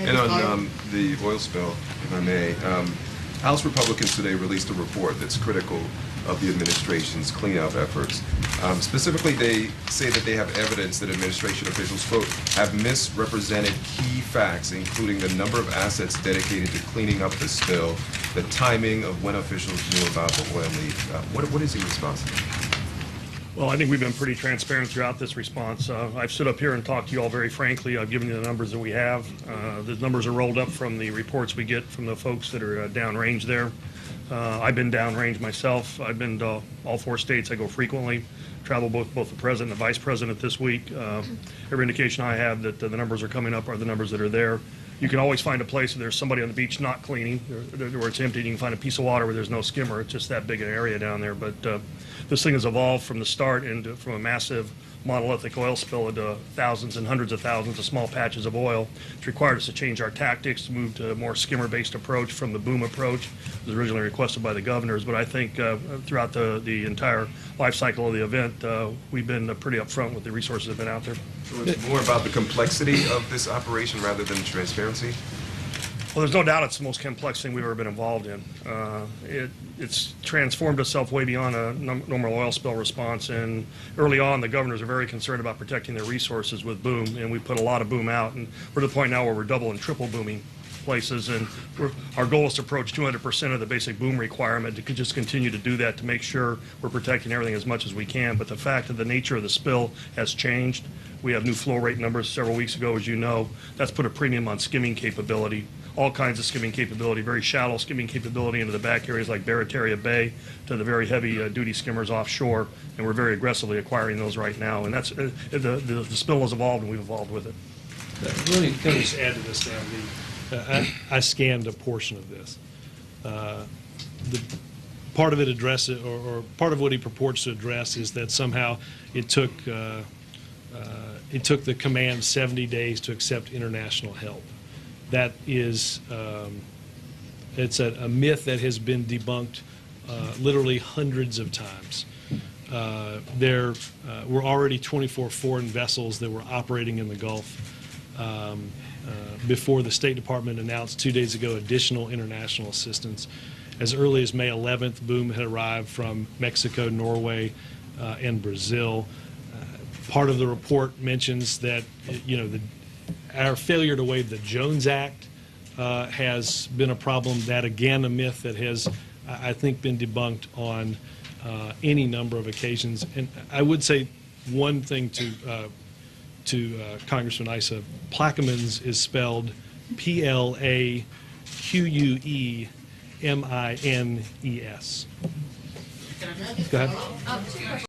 And on the oil spill, if I may, House Republicans today released a report that's critical of the administration's cleanup efforts. Specifically, they say that they have evidence that administration officials, quote, have misrepresented key facts, including the number of assets dedicated to cleaning up the spill, the timing of when officials knew about the oil leak. What is your response to that? Well, I think we've been pretty transparent throughout this response. I've stood up here and talked to you all very frankly. I've given you the numbers that we have. The numbers are rolled up from the reports we get from the folks that are downrange there. I've been downrange myself. I've been to all 4 states. I go frequently. Travel both the president and the vice president this week. Every indication I have that the numbers are coming up are the numbers that are there. You can always find a place where there's somebody on the beach not cleaning, where it's empty. You can find a piece of water where there's no skimmer. It's just that big an area down there. But this thing has evolved from the start from a massive monolithic oil spill into thousands and hundreds of thousands of small patches of oil. It's required us to change our tactics, to move to a more skimmer-based approach from the boom approach. It was originally requested by the governors, but I think throughout the entire life cycle of the event, we've been pretty upfront with the resources that have been out there. So it's more about the complexity of this operation rather than transparency? Well, there's no doubt it's the most complex thing we've ever been involved in. It's transformed itself way beyond a normal oil spill response, and early on the governors are very concerned about protecting their resources with boom, and we put a lot of boom out, and we're to the point now where we're double and triple booming places, and our goal is to approach 200% of the basic boom requirement, to just continue to do that to make sure we're protecting everything as much as we can. But the fact that the nature of the spill has changed, we have new flow rate numbers several weeks ago, as you know. That's put a premium on skimming capability, all kinds of skimming capability, very shallow skimming capability into the back areas like Barataria Bay, to the very heavy duty skimmers offshore, and we're very aggressively acquiring those right now. And that's the spill has evolved, and we've evolved with it. Let me just add to this now. I scanned a portion of this. The part of it addresses, or part of what he purports to address, is that somehow it took the command 70 days to accept international help. That is, it's a myth that has been debunked literally hundreds of times. There were already 24 foreign vessels that were operating in the Gulf before the State Department announced 2 days ago additional international assistance. As early as May 11th, boom had arrived from Mexico, Norway, and Brazil. Part of the report mentions that, our failure to waive the Jones Act has been a problem. That, again, a myth that has, I think, been debunked on any number of occasions. And I would say one thing to Congressman Issa: Plaquemines is spelled Plaquemines. Go ahead.